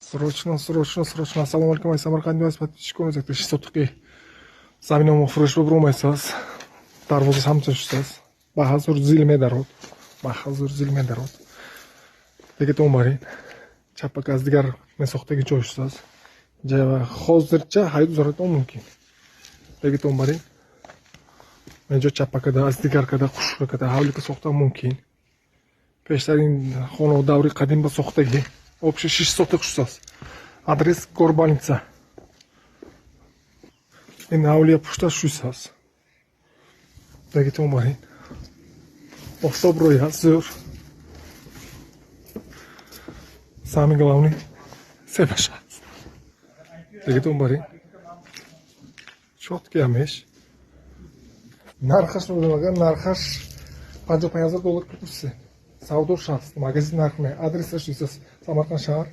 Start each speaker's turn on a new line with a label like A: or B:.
A: Срочно. Assalomu alaykum, ay Samarqandimiz подписчикimiz ekti. 6 sotqiy zaminamı frosh vurmaysiz. Darvoza samchasiz. Bahazur zilmedarot. Deget omarin. Chappak azdigar mesoqdagi joysiz. Java hozircha hayd uzatishim mumkin. Deget omarin. Menjo chapakada azdigarkada qushqada havlika soqtam mumkin. Peshtarin xonov davri qadimda soqdagi. Общий 6 соток штук. Адрес Горбаница. И на улице пушта шусас. Дагите умарин. Особро язур. Самый главный себешат. Дагите умарин. Четкий амеш. Нархаш нужно, нархаш $50 купусы. Savdo şahs, magazin narxı, adres şüsiz, Samarqand şəhər,